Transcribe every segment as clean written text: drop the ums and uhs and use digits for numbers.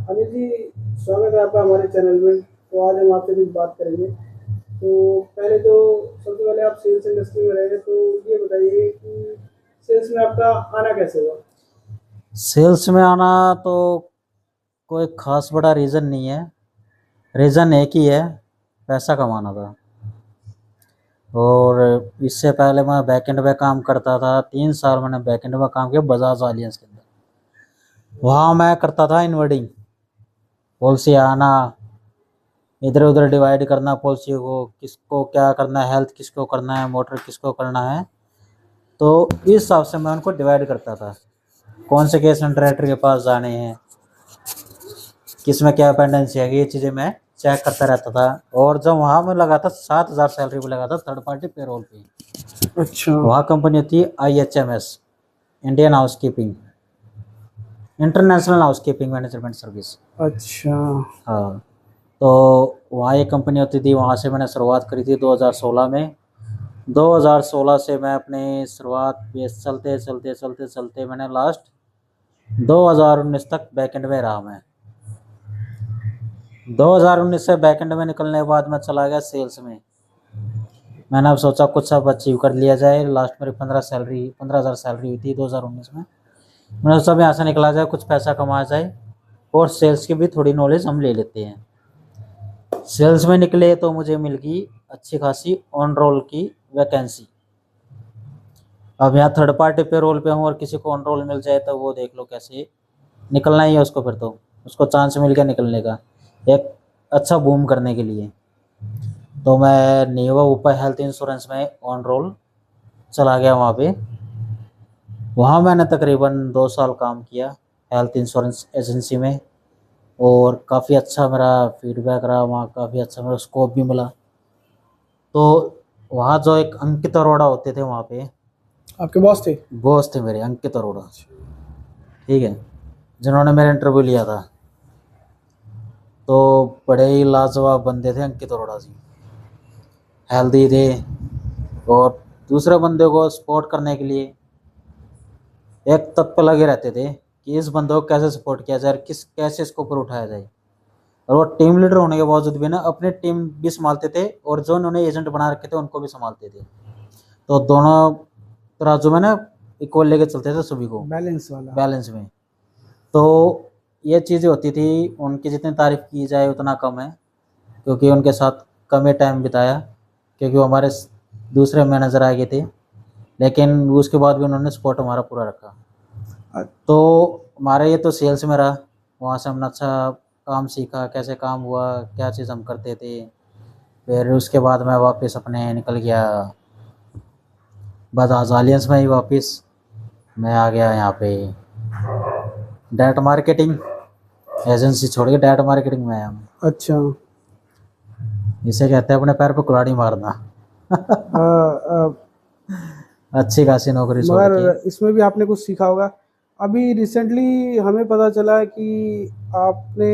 अनिल जी, स्वागत है आपका हमारे चैनल में। तो आज हम आपसे कुछ बात करेंगे। तो पहले तो सबसे पहले आप सेल्स इंडस्ट्री में रहे हैं, तो ये बताइए कि सेल्स में आपका आना कैसे हुआ? सेल्स में आना तो कोई खास बड़ा रीज़न नहीं है। रीज़न एक ही है, पैसा कमाना था। और इससे पहले मैं बैकएंड में काम करता था। 3 साल मैंने बैकएंड में काम किया बजाज आलियंस के अंदर। वहाँ मैं करता था इनवर्डिंग, पॉलिसी आना, इधर उधर डिवाइड करना पॉलिसी को, किसको क्या करना है, हेल्थ किसको करना है, मोटर किसको करना है। तो इस हिसाब से मैं उनको डिवाइड करता था, कौन से केस अंडरराइटर के पास जाने हैं, किस में क्या पेंडेंसी है, ये चीज़ें मैं चेक करता रहता था। और जब वहाँ मैं लगा था 7,000 सैलरी पे लगा था, थर्ड पार्टी पेरोल पे। अच्छा। वहाँ कंपनी होती है IHMS, Indian house keeping, international house keeping management service. अच्छा। हाँ, तो वहाँ एक कंपनी होती थी, वहाँ से मैंने शुरुआत करी थी 2016 में। 2016 से मैं अपनी शुरुआत पे चलते चलते चलते चलते मैंने लास्ट 2019 तक बैकएंड में रहा मैं। 2019 से बैकएंड में निकलने के बाद मैं चला गया सेल्स में। मैंने अब सोचा कुछ अब अचीव कर लिया जाए। लास्ट मेरी 15,000 सैलरी हुई थी 2019 में। मैंने सोचा यहाँ से निकला जाए, कुछ पैसा कमाया जाए और सेल्स की भी थोड़ी नॉलेज हम ले लेते हैं। सेल्स में निकले तो मुझे मिल गई अच्छी खासी ऑन रोल की वैकेंसी। अब यहाँ थर्ड पार्टी पे रोल पे हूँ और किसी को ऑन रोल मिल जाए तो वो देख लो कैसे निकलना ही है उसको। फिर तो उसको चांस मिल गया निकलने का, एक अच्छा बूम करने के लिए। तो मैं नीवा ऊपर हेल्थ इंश्योरेंस में ऑन रोल चला गया वहाँ पे। वहाँ मैंने तकरीबन 2 साल काम किया हेल्थ इंश्योरेंस एजेंसी में, और काफ़ी अच्छा मेरा फीडबैक रहा वहाँ, काफ़ी अच्छा मेरा स्कोप भी मिला। तो वहाँ जो एक अंकित अरोड़ा होते थे वहाँ पे, आपके बॉस थे? बॉस थे मेरे अंकित अरोड़ा, ठीक है, जिन्होंने मेरा इंटरव्यू लिया था। तो बड़े ही लाजवाब बंदे थे अंकित अरोड़ा जी, हेल्दी थे और दूसरे बंदे को सपोर्ट करने के लिए एक तत्पर लगे रहते थे कि इस बंदे को कैसे सपोर्ट किया जाए, किस कैसे इसको ऊपर उठाया जाए। और वो टीम लीडर होने के बावजूद भी ना अपनी टीम भी संभालते थे और जो उन्होंने एजेंट बना रखे थे उनको भी संभालते थे। तो दोनों तराजू में ना इक्वल लेके चलते थे सभी को, बैलेंस वाला। बैलेंस में। तो ये चीज़ें होती थी, उनकी जितनी तारीफ की जाए उतना कम है, क्योंकि उनके साथ कम ही टाइम बिताया, क्योंकि वो हमारे दूसरे मैनेजर आ गए थे। लेकिन उसके बाद भी उन्होंने सपोर्ट हमारा पूरा रखा। तो हमारा ये तो सेल्स में रहा। वहाँ से हमने अच्छा काम सीखा, कैसे काम हुआ, क्या चीज़ हम करते थे। फिर उसके बाद मैं वापस अपने निकल गया बजाज आलियंस में ही वापस। मैं आ गया यहाँ पे डाटा मार्केटिंग एजेंसी छोड़ के डाटा मार्केटिंग में आया मैं। अच्छा। इसे कहते हैं अपने पैर पे कुल्हाड़ी मारना। अच्छी खासी नौकरी छोड़ के। मगर इसमें भी आपने कुछ सीखा होगा। अभी रिसेंटली हमें पता चला है कि आपने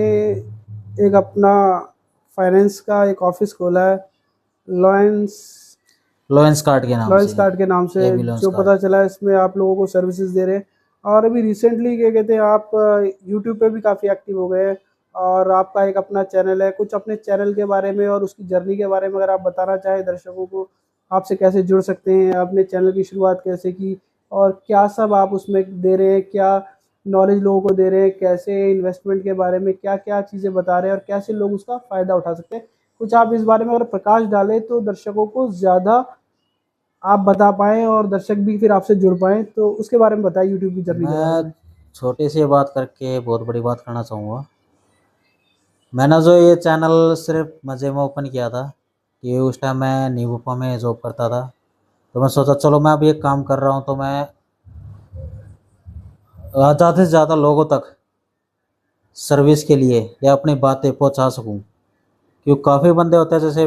एक अपना फाइनेंस का एक ऑफिस खोला है, लॉयंस लोएंस कार्ड के नाम लॉयंस से, कार्ड के नाम से। ये भी लोएंस जो कार्ड। पता चला है इसमें आप लोगों को सर्विसेज दे रहे हैं। और अभी रिसेंटली क्या कहते हैं, आप यूट्यूब पे भी काफ़ी एक्टिव हो गए हैं और आपका एक अपना चैनल है। कुछ अपने चैनल के बारे में और उसकी जर्नी के बारे में अगर आप बताना चाहें दर्शकों को, आपसे कैसे जुड़ सकते हैं, आपने चैनल की शुरुआत कैसे की और क्या सब आप उसमें दे रहे हैं, क्या नॉलेज लोगों को दे रहे हैं, कैसे इन्वेस्टमेंट के बारे में क्या क्या चीज़ें बता रहे हैं और कैसे लोग उसका फ़ायदा उठा सकते हैं। कुछ आप इस बारे में अगर प्रकाश डालें तो दर्शकों को ज़्यादा आप बता पाएँ और दर्शक भी फिर आपसे जुड़ पाएँ, तो उसके बारे में बताइए, यूट्यूब की जर्नी के बारे मैं में। छोटी सी बात करके बहुत बड़ी बात करना चाहूँगा। मैंने जो ये चैनल सिर्फ मज़े में ओपन किया था कि उस टाइम मैं नीबूपा में जॉब करता था। तो मैं सोचा चलो मैं अभी एक काम कर रहा हूँ तो मैं ज़्यादा से ज़्यादा लोगों तक सर्विस के लिए या अपनी बातें पहुँचा सकूँ। क्योंकि काफ़ी बंदे होते हैं जैसे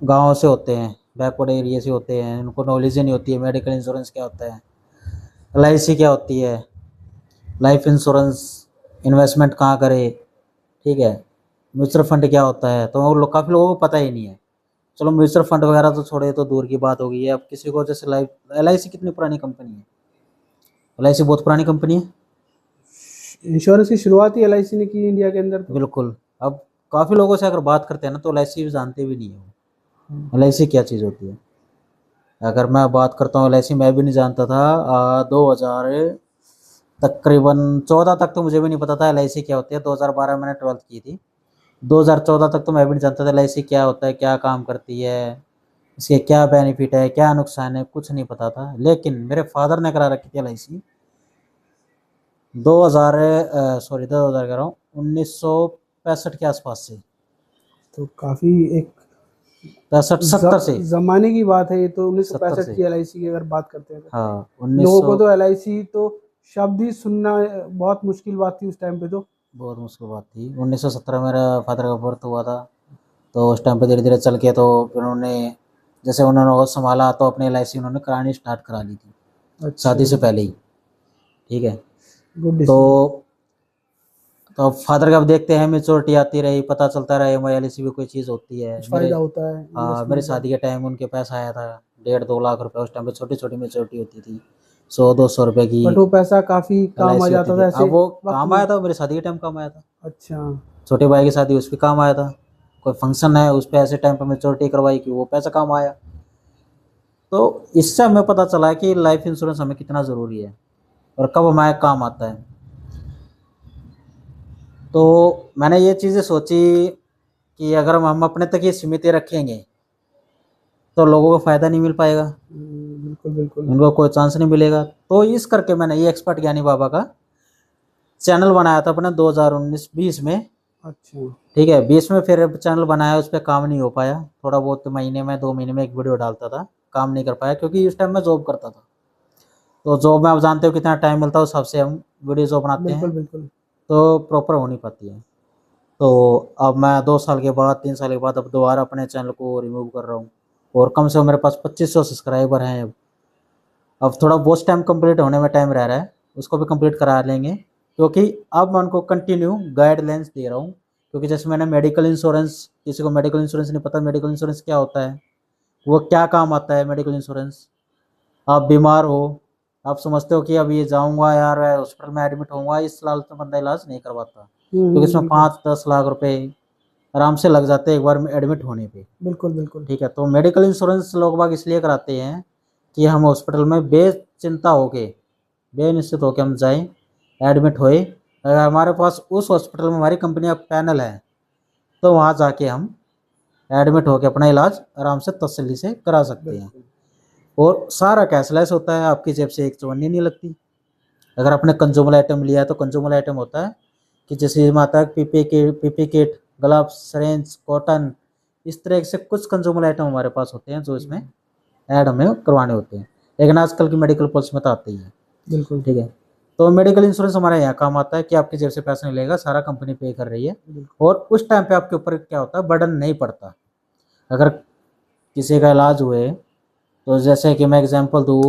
गाँव से होते हैं, बैकवर्ड एरिया से होते हैं, उनको नॉलेज ही नहीं होती है मेडिकल इंश्योरेंस क्या होता है, LIC क्या होती है, लाइफ इंश्योरेंस, इन्वेस्टमेंट कहाँ करे, ठीक है, म्यूचुअल फंड क्या होता है। तो वो लोग काफ़ी लोगों को पता ही नहीं है। चलो म्यूचुअल फंड वगैरह तो छोड़े, तो दूर की बात होगी। अब किसी को जैसे LIC कितनी पुरानी कंपनी है, LIC बहुत पुरानी कंपनी है। इंश्योरेंस की शुरुआत ही एलआईसी ने की इंडिया के अंदर तो। बिल्कुल। अब काफ़ी लोगों से अगर बात करते हैं ना तो एलआईसी जानते भी नहीं हो एलआईसी क्या चीज़ होती है। अगर मैं बात करता हूँ एलआईसी, मैं भी नहीं जानता था। 2000 तकरीबन 14 तक तो मुझे भी नहीं पता था एलआईसी क्या होती है। 2012 मैंने 12th की थी। 2014 तक तो मैं भी नहीं जानता था एलआईसी क्या होता है, क्या काम करती है, इसके क्या बेनिफिट है, क्या नुकसान है, कुछ नहीं पता था। लेकिन मेरे फादर ने करा रखी थी एलआईसी 2000 सॉरी 2000 कह रहा हूँ 1965 के आसपास से, तो काफी एक 65 70 से, जमाने की बात है ये तो, 70 1965 से। की एलआईसी की अगर बात करते हैं तो। हाँ लोगों 1900। को तो एलआईसी तो शब्द ही सुनना बहुत मुश्किल बात थी उस टाइम पे तो। बहुत मुश्किल बात थी। 1917 मेरा फादर का बर्थ हुआ था। तो उस टाइम पे धीरे धीरे चल के तो फिर उन्होंने, जैसे उन्होंने वो संभाला तो अपनी एलआईसी उन्होंने करानी स्टार्ट करा ली थी अच्छा, शादी से पहले ही। ठीक है। गुड तो डिसीजन। फादर का अब देखते हैं मेच्योरिटी आती रही, पता चलता रहा एम आई एलआईसी भी कोई चीज़ होती है। कुछ मेरे फायदा होता है मेरे इन्वेस्टमेंट का। शादी के टाइम उनके पैसा आया था 1.5 2 लाख रुपए। उस टाइम पे छोटी छोटी मेच्योरिटी होती थी, 100 200 रुपए की बट वो पैसा काफी काम आ एलआईसी होती जाता थी। था अब ऐसे वो वक्त काम में। आया था, मेरी शादी के टाइम काम आया था। अच्छा। छोटे भाई की शादी उस पर काम आया था। कोई फंक्शन है उस पर ऐसे टाइम पे मेच्योरिटी करवाई कि वो पैसा काम आया। तो इससे हमें पता चला कि लाइफ इंश्योरेंस हमें कितना ज़रूरी है और कब हमारे काम आता है। तो मैंने ये चीज़ें सोची कि अगर हम अपने तक ये सीमित रखेंगे तो लोगों को फ़ायदा नहीं मिल पाएगा, बिल्कुल बिल्कुल। उनको कोई चांस नहीं मिलेगा। तो इस करके मैंने ये एक्सपर्ट ज्ञानी बाबा का चैनल बनाया था अपने 2019-20 में। अच्छा। ठीक है, 20 में फिर चैनल बनाया, उस पर काम नहीं हो पाया। थोड़ा बहुत महीने में 2 महीने में एक वीडियो डालता था, काम नहीं कर पाया क्योंकि उस टाइम मैं जॉब करता था। तो जॉब में आप जानते हो कितना टाइम मिलता है, उस हिसाब से हम वीडियो जो बनाते बिल्कुल हैं बिल्कुल। तो प्रॉपर हो नहीं पाती है। तो अब मैं 2 साल के बाद 3 साल के बाद अब दोबारा अपने चैनल को रिमूव कर रहा हूँ और कम से कम मेरे पास 2500 सब्सक्राइबर हैं। अब थोड़ा वॉच टाइम कंप्लीट होने में टाइम रह रहा है, उसको भी कंप्लीट करा लेंगे क्योंकि अब मैं उनको कंटिन्यू गाइडलाइंस दे रहा हूँ। क्योंकि जैसे मैंने मेडिकल इंश्योरेंस, किसी को मेडिकल इंश्योरेंस नहीं पता मेडिकल इंश्योरेंस क्या होता है, वो क्या काम आता है मेडिकल इंश्योरेंस। आप बीमार हो, आप समझते हो कि अब ये जाऊँगा यार हॉस्पिटल में एडमिट होऊंगा, इस लालच में बंदा इलाज नहीं करवाता क्योंकि इसमें बिल्कुल 5-10 लाख रुपए आराम से लग जाते हैं एक बार में एडमिट होने पे। बिल्कुल। बिल्कुल ठीक है, तो मेडिकल इंश्योरेंस लोग बाग इसलिए कराते हैं कि हम हॉस्पिटल में बेचिंता होके, बेनिश्चित होके हम जाएं, एडमिट होए। अगर हमारे पास उस हॉस्पिटल में हमारी कंपनी का पैनल है तो वहाँ जाके हम एडमिट होके अपना इलाज आराम से तसल्ली से करा सकते हैं। बिल्कुल। और सारा कैशलेस होता है, आपकी जेब से एक चवन्नी नहीं लगती। अगर आपने कंज्यूमर आइटम लिया है तो कंज्यूमर आइटम होता है कि जैसे इसमें आता है PP kit, gloves, syringe, cotton, इस तरह से कुछ कंज्यूमर आइटम हमारे पास होते हैं जो इसमें ऐड हमें करवाने होते हैं। लेकिन आजकल की मेडिकल पॉलिसी में तो आते ही है। बिल्कुल ठीक है, तो मेडिकल इंश्योरेंस हमारे यहाँ काम आता है कि आपकी जेब से पैसा नहीं लेगा, सारा कंपनी पे कर रही है। और उस टाइम पे आपके ऊपर क्या होता है, बर्डन नहीं पड़ता। अगर किसी का इलाज हुए तो जैसे कि मैं एग्जांपल दूँ,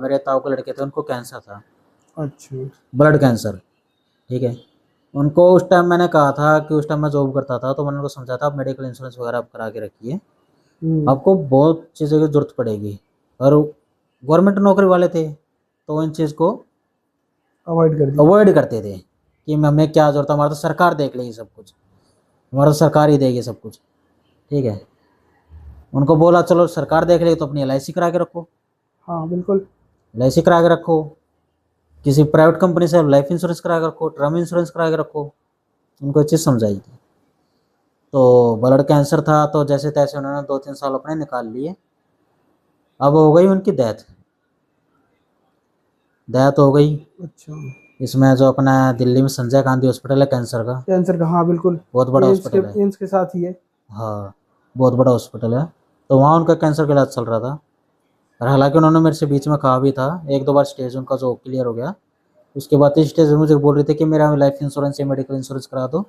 मेरे ताऊ के लड़के थे, उनको कैंसर था, अच्छा। Blood cancer. ठीक है, उनको उस टाइम मैंने कहा था कि उस टाइम मैं जॉब करता था तो मैंने उनको समझा था आप मेडिकल इंश्योरेंस वगैरह आप करा के रखिए, आपको बहुत चीज़ों की ज़रूरत पड़ेगी। और गवर्नमेंट नौकरी वाले थे तो इन चीज़ को अवॉइड कर दी। अवॉइड करते थे कि हमें क्या ज़रूरत है, हमारा तो सरकार देख लेगी सब कुछ, हमारा तो सरकार ही देगी सब कुछ। ठीक है, उनको बोला चलो सरकार देख लेगी तो अपनी एलआईसी करा के रखो, हाँ बिल्कुल। एलआईसी करा के रखो, किसी प्राइवेट कंपनी से लाइफ इंश्योरेंस करा के रखो, टर्म इंश्योरेंस करा के रखो। उनको ये चीज़ समझाई थी। तो ब्लड कैंसर था तो जैसे तैसे उन्होंने 2-3 साल अपने निकाल लिए। अब हो गई उनकी डेथ, डेथ हो गई। अच्छा। इसमें जो अपना दिल्ली में संजय गांधी हॉस्पिटल है कैंसर का, कैंसर का, हाँ बिल्कुल। बहुत बड़ा हॉस्पिटल है। एम्स के साथ ही है। हाँ, बहुत बड़ा हॉस्पिटल है। तो वहाँ उनका कैंसर का इलाज चल रहा था। और हालांकि उन्होंने मेरे से बीच में कहा भी था, 1-2 बार स्टेज उनका जो क्लियर हो गया, उसके बाद इस स्टेज में मुझे बोल रहे थे कि मेरा लाइफ इंश्योरेंस या मेडिकल इंश्योरेंस करा दो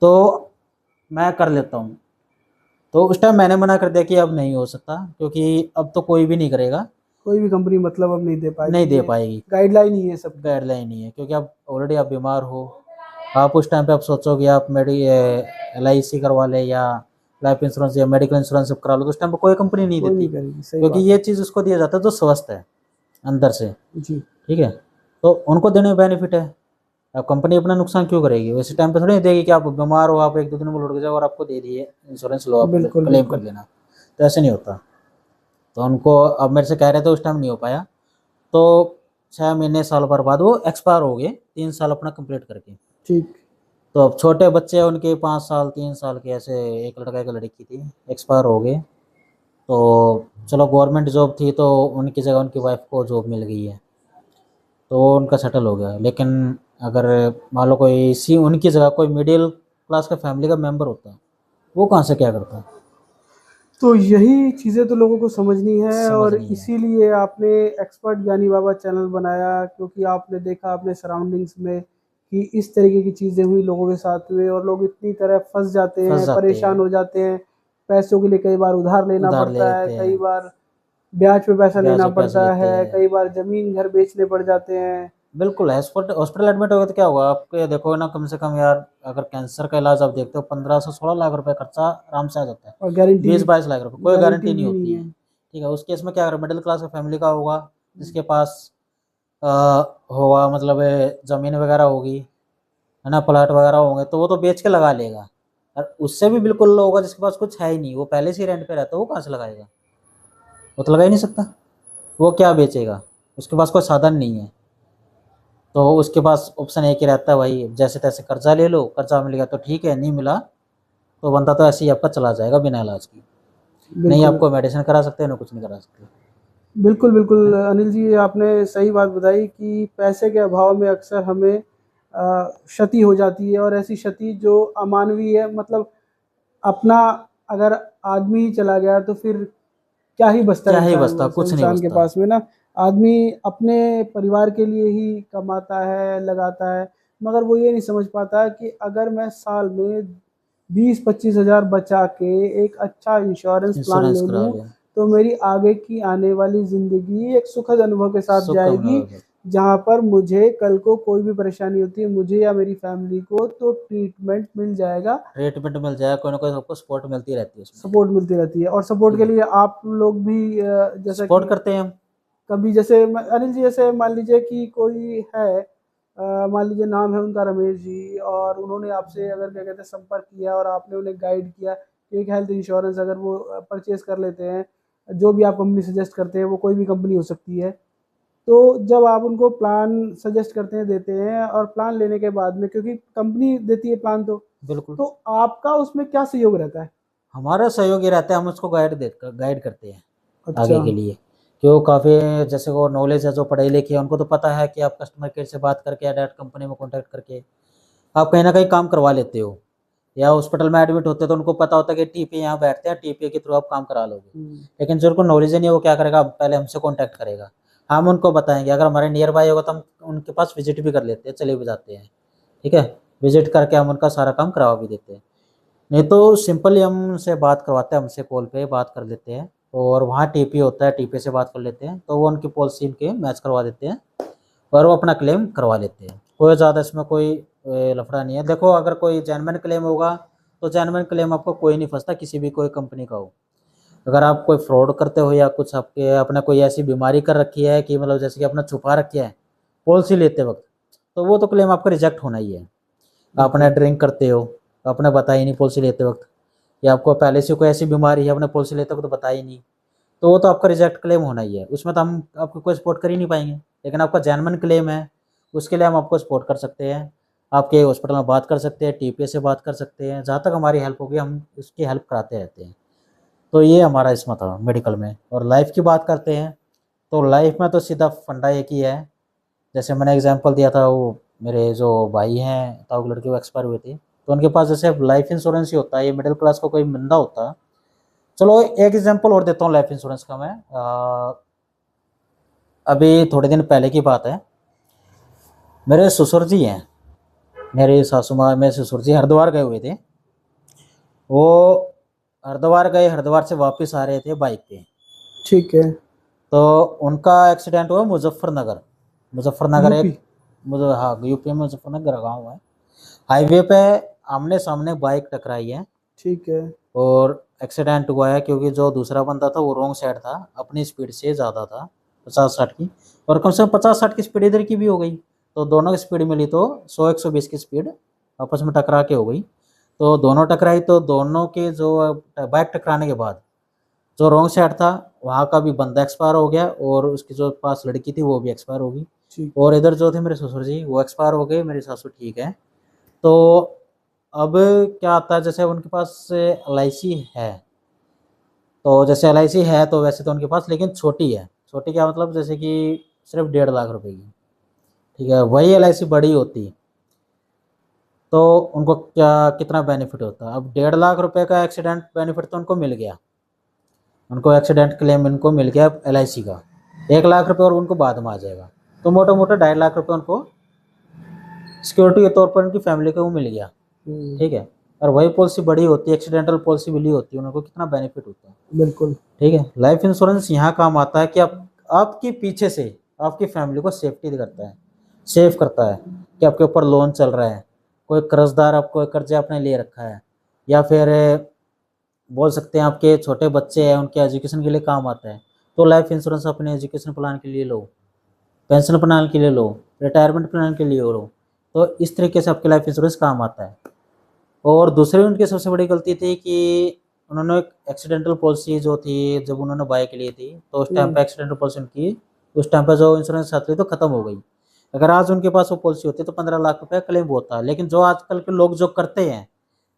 तो मैं कर लेता हूँ। तो उस टाइम मैंने मना कर दिया कि अब नहीं हो सकता क्योंकि अब तो कोई भी नहीं करेगा, कोई भी कंपनी मतलब अब नहीं दे नहीं पाएगी, दे ये पाएगी, गाइडलाइन ही है सब। गाइडलाइन नहीं है। क्योंकि आप ऑलरेडी आप बीमार हो, आप उस टाइम पे आप सोचोगे आप मेडी LIC करवा ले या लाइफ इंश्योरेंस या मेडिकल इंश्योरेंस करा लो तो उस टाइम पे कोई कंपनी नहीं कोई देती नहीं करेगी, सही क्योंकि बात ये चीज़ उसको दिया जाता है जो स्वस्थ है अंदर से। है जी। ठीक है, तो उनको देने में बेनिफिट है। अब कंपनी अपना नुकसान क्यों करेगी? वैसे टाइम पे थोड़ी नहीं देगी कि आप बीमार हो, आप 1-2 दिन में लौट जाओ और आपको दे दिए इंश्योरेंस, लो आप बिल्कुल, क्लेम कर बिल्कुल। लेना। तो ऐसे नहीं होता। तो उनको अब मेरे से कह रहे थे, उस टाइम नहीं हो पाया। तो 6 महीने साल भर बाद वो एक्सपायर हो गए, 3 साल अपना कंप्लीट करके। ठीक। तो अब छोटे बच्चे हैं उनके, 5 साल 3 साल के, ऐसे एक लड़का एक लड़की थी, एक्सपायर हो गए। तो चलो गवर्नमेंट जॉब थी तो उनकी जगह उनकी वाइफ को जॉब मिल गई है, तो उनका सेटल हो गया। लेकिन अगर मान लो कोई इसी उनकी जगह कोई मिडिल क्लास का फैमिली का मेंबर होता, वो कहाँ से क्या करता? तो यही चीज़ें तो लोगों को समझनी है, समझ और नहीं है। इसीलिए आपने एक्सपर्ट ज्ञानी बाबा चैनल बनाया, क्योंकि आपने देखा अपने सराउंडिंग्स में कि इस तरीके की चीज़ें हुई लोगों के साथ में, और लोग इतनी तरह फंस जाते फंस हैं, जाते परेशान हैं, हो जाते हैं। पैसों के लिए कई बार उधार लेना उधार ले पड़ता है, लेते कई हैं, बार ब्याज पे पैसा ब्याज लेना पे पैसे पड़ता लेते है, हैं। कई बार ज़मीन घर बेचने पड़ जाते हैं। बिल्कुल, हॉस्पिटल एडमिट हो गए तो क्या होगा? आपको ये देखो ना, कम से कम यार, अगर कैंसर का इलाज आप देखते हो, 15 से 16 लाख रुपए खर्चा आराम से आ जाता है। और गारंटी भी 20-22 लाख रुपए, कोई गारंटी गारंटी नहीं भी होती नहीं है। है। ठीक है, उस केस में क्या, अगर मिडिल क्लास की फैमिली का होगा, जिसके पास अ, होगा, मतलब जमीन वगैरह होगी, है ना, प्लाट वगैरह होंगे, तो वो तो बेच के लगा लेगा। और उससे भी बिल्कुल लो होगा जिसके पास कुछ है ही नहीं, वो पहले से ही रेंट पे रहता है, वो कहाँ से लगाएगा? वो तो लगा ही नहीं सकता। वो क्या बेचेगा? उसके पास कोई साधन नहीं है। तो उसके पास ऑप्शन एक ही रहता है भाई, जैसे तैसे कर्जा ले लो, कर्जा मिल गया तो ठीक है, नहीं मिला तो बंदा तो ऐसे ही आपका चला जाएगा बिना इलाज की। नहीं बिल्कुल। आपको मेडिसिन करा सकते, ना कुछ नहीं करा सकते। बिल्कुल, बिल्कुल है? अनिल जी, आपने सही बात बताई कि पैसे के अभाव में अक्सर हमें क्षति हो जाती है, और ऐसी क्षति जो अमानवीय है, मतलब अपना अगर आदमी ही चला गया तो फिर क्या ही बचता है क्या ही इंसान बचता, कुछ नहीं इंसान के बचता। पास में ना। आदमी अपने परिवार के लिए ही कमाता है, लगाता है, मगर वो ये नहीं समझ पाता कि अगर मैं साल में 20-25 हज़ार बचा के एक अच्छा इंश्योरेंस प्लान इंश्योरेंस ले करा लूँ, लो, तो मेरी आगे की आने वाली ज़िंदगी एक सुखद अनुभव के साथ सुख कम जाएगी, होगा। जहाँ पर मुझे कल को कोई भी परेशानी होती है, मुझे या मेरी फैमिली को, तो ट्रीटमेंट मिल जाएगा, ट्रीटमेंट मिल जाएगा, कोई ना कोई सबको सपोर्ट मिलती रहती है उसमें। सपोर्ट मिलती रहती है। और सपोर्ट ठीक के है, लिए आप लोग भी जैसा सपोर्ट कि करते हैं हम। कभी जैसे अनिल जी, जैसे मान लीजिए कि कोई है, मान लीजिए नाम है उनका रमेश जी, और उन्होंने आपसे अगर क्या कहते हैं संपर्क किया, और आपने उन्हें गाइड किया कि एक हेल्थ इंश्योरेंस अगर वो परचेज कर लेते हैं, जो भी आप कंपनी सजेस्ट करते हैं, वो कोई भी कंपनी हो सकती है। तो जब आप उनको प्लान सजेस्ट करते हैं, देते हैं, और प्लान लेने के बाद में, क्योंकि कंपनी देती है प्लान, बिल्कुल, तो आपका उसमें क्या सहयोग रहता है? हमारा सहयोग ये रहता है, हम उसको गाइड करते हैं अच्छा। आगे के लिए। कि वो काफ़ी, जैसे वो नॉलेज है, जो पढ़े लिखे हैं, उनको तो पता है कि आप कस्टमर केयर से बात करके या डायरेक्ट कंपनी में कॉन्टैक्ट करके आप कहीं ना कहीं काम करवा लेते हो। या हॉस्पिटल में एडमिट होते हो तो उनको पता होता है कि टीपी यहाँ बैठते हैं, टीपी के थ्रू आप काम करा लोगे। हम्म। लेकिन जो उनको नॉलेज ही नहीं है, वो क्या करेगा, पहले हमसे कॉन्टैक्ट करेगा। हम उनको बताएंगे, अगर हमारे नियर बाय होगा तो हम उनके पास विजिट भी कर लेते हैं, चले भी जाते हैं। ठीक है, विजिट करके हम उनका सारा काम करवा भी देते हैं। नहीं तो सिंपली हम उनसे बात करवाते हैं, हमसे कॉल पे बात कर लेते हैं, और वहाँ टीपी होता है, टीपी से बात कर लेते हैं, तो वो उनकी पॉलिसी के मैच करवा देते हैं, और वो अपना क्लेम करवा लेते हैं। कोई ज़्यादा इसमें कोई लफड़ा नहीं है। देखो, अगर कोई जेन्युइन क्लेम होगा तो जेन्युइन क्लेम आपको कोई नहीं फंसता, किसी भी कोई कंपनी का हो। अगर आप कोई फ्रॉड करते हो, या कुछ आपके अपने कोई ऐसी बीमारी कर रखी है कि मतलब जैसे कि अपना छुपा रखी है पॉलिसी लेते वक्त, तो वो तो क्लेम आपका रिजेक्ट होना ही है। आपने बिल्कुल। ड्रिंक करते हो, आपने बताया ही नहीं पॉलिसी लेते वक्त, या आपको पहले से कोई ऐसी बीमारी है आपने पॉलिसी लेते वक्त तो बताया ही नहीं, तो वो तो आपका रिजेक्ट क्लेम होना ही है। उसमें तो हम आपको कोई सपोर्ट कर ही नहीं पाएंगे। लेकिन आपका जेन्युइन क्लेम है, उसके लिए हम आपको सपोर्ट कर सकते हैं, आपके हॉस्पिटल में बात कर सकते हैं, टीपीए से बात कर सकते हैं, जहाँ तक हमारी हेल्प होगी हम उसकी हेल्प कराते रहते हैं। तो ये हमारा इसमें था मेडिकल में। और लाइफ की बात करते हैं, तो लाइफ में तो सीधा फंडा एक ही है। जैसे मैंने एग्जांपल दिया था, वो मेरे जो भाई हैं ताऊ लड़के, वो एक्सपायर हुए थे, तो उनके पास जैसे लाइफ इंश्योरेंस ही होता है, ये मिडिल क्लास को कोई बंदा होता। चलो एक एग्जांपल और देता हूँ लाइफ इंश्योरेंस का मैं। अभी थोड़े दिन पहले की बात है, मेरे ससुर जी हैं, मेरे सासू माँ, मेरे ससुर जी हरिद्वार गए हुए थे। वो हरिद्वार गए, हरिद्वार से वापस आ रहे थे बाइक पे। ठीक है। तो उनका एक्सीडेंट हुआ मुजफ्फरनगर। मुजफ्फरनगर यूपी। एक, मुझे, हाँ, यूपी में मुजफ्फरनगर गाँव है। हाईवे पे आमने सामने बाइक टकराई है, ठीक है। और एक्सीडेंट हुआ है, क्योंकि जो दूसरा बंदा था वो रॉन्ग साइड था, अपनी स्पीड से ज़्यादा था, 50-60 की, और कम से कम 50-60 की स्पीड इधर की भी हो गई। तो दोनों की स्पीड मिली तो 100-120 की स्पीड आपस में टकरा के हो गई। तो दोनों टकराई तो दोनों के जो बाइक टकराने के बाद जो रॉन्ग साइड था वहाँ का भी बंदा एक्सपायर हो गया और उसकी जो पास लड़की थी वो भी एक्सपायर हो गई। ठीक। और इधर जो थे मेरे ससुर जी वो एक्सपायर हो गए, मेरी सासू ठीक है। तो अब क्या आता है, जैसे उनके पास LIC है, तो जैसे LIC है तो वैसे तो उनके पास, लेकिन छोटी है। छोटी क्या मतलब, जैसे कि सिर्फ 1.5 लाख रुपए की, ठीक है। वही LIC बड़ी होती तो उनको क्या कितना बेनिफिट होता। अब 1.5 लाख रुपए का एक्सीडेंट बेनिफिट तो उनको मिल गया, उनको एक्सीडेंट क्लेम इनको मिल गया LIC का। 1 लाख रुपए और उनको बाद में आ जाएगा, तो मोटा मोटा 2.5 लाख रुपए उनको सिक्योरिटी के तौर पर उनकी फैमिली को वो मिल गया, ठीक है। और वही पॉलिसी बड़ी होती है, एक्सीडेंटल पॉलिसी मिली होती है, उनको कितना बेनिफिट होता है। बिल्कुल। ठीक है, लाइफ इंश्योरेंस यहाँ काम आता है कि आपके पीछे से आपकी फैमिली को सेफ्टी करता है, सेफ करता है कि आपके ऊपर लोन चल रहा है, कोई कर्जदार आपको कर्जा आपने ले रखा है, या फिर बोल सकते हैं आपके छोटे बच्चे हैं उनके एजुकेशन के लिए काम आता है। तो लाइफ इंश्योरेंस अपने एजुकेशन प्लान के लिए लो, पेंशन प्लान के लिए लो, रिटायरमेंट प्लान के लिए लो। तो इस तरीके से आपके लाइफ इंश्योरेंस काम आता है। और दूसरी उनकी सबसे बड़ी गलती थी कि उन्होंने एक एक्सीडेंटल पॉलिसी जो थी, जब उन्होंने बाइक ली थी तो उस टाइम पे एक्सीडेंटल पॉलिसी उनकी उस टाइम पे जो इंश्योरेंस आती थी तो खत्म हो गई। अगर आज उनके पास वो पॉलिसी होती तो 15 लाख रुपए क्लेम होता है। लेकिन जो आजकल के लोग जो करते हैं,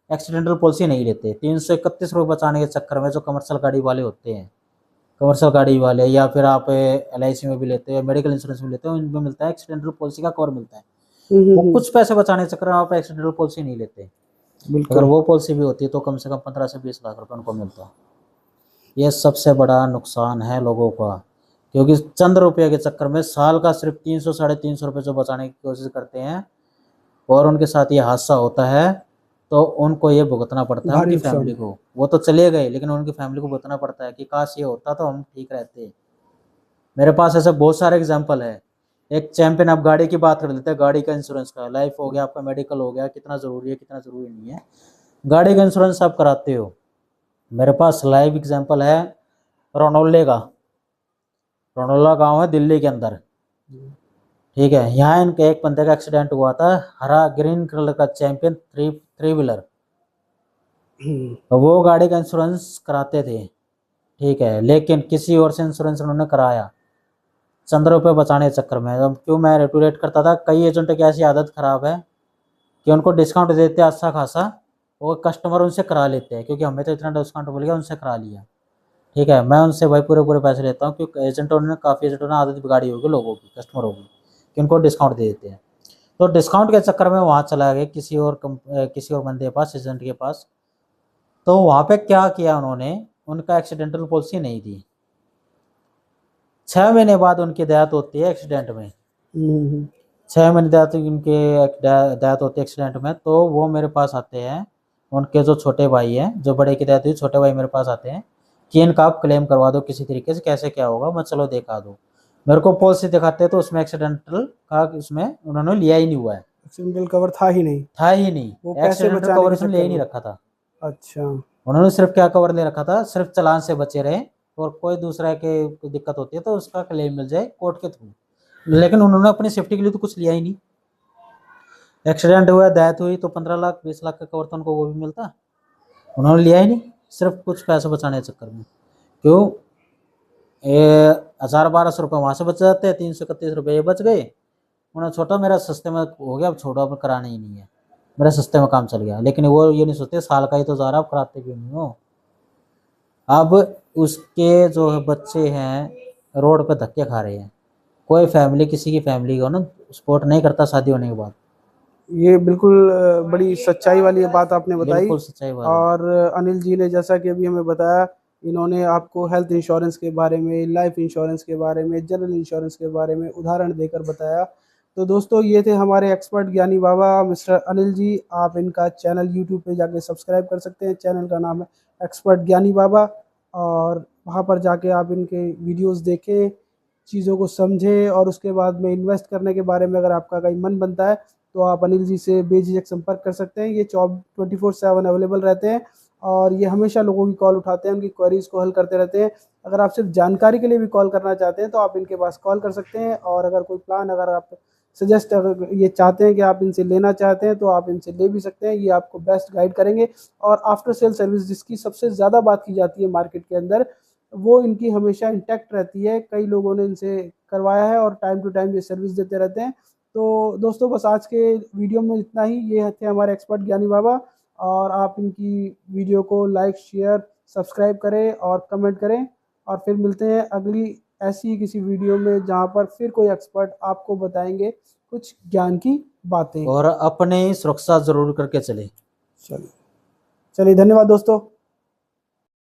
एक्सीडेंटल पॉलिसी नहीं लेते, 331 रुपये बचाने के चक्कर में, जो कमर्शियल गाड़ी वाले होते हैं, कमर्शियल गाड़ी वाले, या फिर आप LIC में भी लेते हैं, मेडिकल इंश्योरेंस में लेते हो, इनमें मिलता है एक्सीडेंटल पॉलिसी का कवर मिलता है। वो कुछ पैसे बचाने के चक्कर में आप एक्सीडेंटल पॉलिसी नहीं लेते। अगर वो पॉलिसी भी होती तो कम से कम 15 से 20 लाख रुपए उनको मिलता। ये सबसे बड़ा नुकसान है लोगों का, क्योंकि चंद रुपये के चक्कर में साल का सिर्फ 300-350 रुपये जो बचाने की कोशिश करते हैं और उनके साथ ये हादसा होता है, तो उनको ये भुगतना पड़ता है, उनकी फैमिली को। वो तो चले गए लेकिन उनकी फैमिली को भुगतना पड़ता है कि काश ये होता तो हम ठीक रहते। मेरे पास ऐसे बहुत सारे एग्जाम्पल है। एक चैंपियन, आप गाड़ी की बात कर लेते हैं, गाड़ी का इंश्योरेंस का, लाइफ हो गया, आपका मेडिकल हो गया, कितना ज़रूरी है कितना ज़रूरी नहीं है, गाड़ी का इंश्योरेंस आप कराते हो। मेरे पास लाइव एग्जांपल है रोनोले का। रोनोला गांव है दिल्ली के अंदर, ठीक है। यहाँ इनके एक बंदे का एक्सीडेंट हुआ था, हरा ग्रीन कलर का चैंपियन थ्री व्हीलर। वो गाड़ी का इंश्योरेंस कराते थे, ठीक है, लेकिन किसी और से इंश्योरेंस उन्होंने कराया चंद रुपये बचाने के चक्कर में। अब क्यों मैं रेट टू रेट करता था, कई एजेंट की ऐसी आदत खराब है कि उनको डिस्काउंट देते हैं अच्छा खासा, वो कस्टमर उनसे करा लेते हैं, क्योंकि हमें तो इतना डिस्काउंट मिल गया, उनसे करा लिया, ठीक है। मैं उनसे भाई पूरे पूरे पैसे लेता हूँ, क्योंकि एजेंटों ने काफ़ी एजेंटों ने आदत बिगाड़ी होगी लोगों की, कस्टमरों की, कि उनको डिस्काउंट दे देते हैं। तो डिस्काउंट के चक्कर में वहाँ चला गया किसी और बंदे के पास, एजेंट के पास। तो वहाँ पे क्या किया उन्होंने, उनका एक्सीडेंटल पॉलिसी नहीं थी। 6 महीने बाद उनकी डेथ होती है एक्सीडेंट में। 6 महीने डेथ होती है एक्सीडेंट में। तो वो मेरे पास आते हैं, उनके जो छोटे भाई हैं, जो बड़े की डेथ हुई, छोटे भाई मेरे पास आते हैं कि इनका आप क्लेम करवा दो किसी तरीके से, कैसे क्या होगा, मैं चलो दिखा दो। मेरे को पॉलिसी दिखाते हैं तो उसमें एक्सीडेंटल का उसमें उन्होंने लिया ही नहीं हुआ है, एक्सीडेंटल कवर था ही नहीं, वो एक्सीडेंटल कवर उसने ले ही नहीं रखा था। अच्छा, उन्होंने सिर्फ क्या कवर ले रखा था, सिर्फ चालान से बचे रहे, और कोई दूसरा के दिक्कत होती है तो उसका क्लेम मिल जाए कोर्ट के थ्रू। लेकिन उन्होंने अपनी सेफ्टी के लिए तो कुछ लिया ही नहीं। एक्सीडेंट हुआ, डेथ हुई, तो 15 लाख 20 लाख का कवर तो उनको वो भी मिलता, उन्होंने लिया ही नहीं, सिर्फ कुछ पैसे बचाने के चक्कर में। क्यों, 1000-1200 रुपये वहाँ से बच जाते हैं, 331 रुपये ये बच गए। उन्होंने छोटा मेरा सस्ते में हो गया, अब छोटा अब कराना ही नहीं है, मेरा सस्ते में काम चल गया। लेकिन वो ये नहीं सोचते साल का ही तो जा रहा, आप कराते क्यों नहीं हो। अब उसके जो बच्चे हैं रोड पे धक्के खा रहे हैं, कोई फैमिली किसी की फैमिली को ना सपोर्ट नहीं करता शादी होने के बाद। ये बिल्कुल बड़ी सच्चाई वाली बात आपने बताई। बिल्कुल सच्चाई बात। और अनिल जी ने जैसा कि अभी हमें बताया, इन्होंने आपको हेल्थ इंश्योरेंस के बारे में, लाइफ इंश्योरेंस के बारे में, जनरल इंश्योरेंस के बारे में उदाहरण देकर बताया। तो दोस्तों, ये थे हमारे एक्सपर्ट ज्ञानी बाबा मिस्टर अनिल जी। आप इनका चैनल यूट्यूब पे जाके सब्सक्राइब कर सकते हैं, चैनल का नाम है एक्सपर्ट ज्ञानी बाबा, और वहाँ पर जाके आप इनके वीडियोज़ देखें, चीज़ों को समझें, और उसके बाद में इन्वेस्ट करने के बारे में अगर आपका कहीं मन बनता है तो आप अनिल जी से बेझिझक संपर्क कर सकते हैं। ये 24/7 अवेलेबल रहते हैं, और ये हमेशा लोगों की कॉल उठाते हैं, उनकी क्वेरीज़ को हल करते रहते हैं। अगर आप सिर्फ जानकारी के लिए भी कॉल करना चाहते हैं तो आप इनके पास कॉल कर सकते हैं। और अगर कोई प्लान अगर आप सजेस्ट अगर ये चाहते हैं कि आप इनसे लेना चाहते हैं तो आप इनसे ले भी सकते हैं, ये आपको बेस्ट गाइड करेंगे। और आफ्टर सेल सर्विस जिसकी सबसे ज़्यादा बात की जाती है मार्केट के अंदर, वो इनकी हमेशा इंटैक्ट रहती है। कई लोगों ने इनसे करवाया है और टाइम टू टाइम ये सर्विस देते रहते हैं। तो दोस्तों बस आज के वीडियो में इतना ही। ये थे हमारे एक्सपर्ट ज्ञानी बाबा, और आप इनकी वीडियो को लाइक, शेयर, सब्सक्राइब करें और कमेंट करें। और फिर मिलते हैं अगली ऐसी ही किसी वीडियो में, जहाँ पर फिर कोई एक्सपर्ट आपको बताएंगे कुछ ज्ञान की बातें। और अपने सुरक्षा जरूर करके चले। चलिए चलिए, धन्यवाद दोस्तों।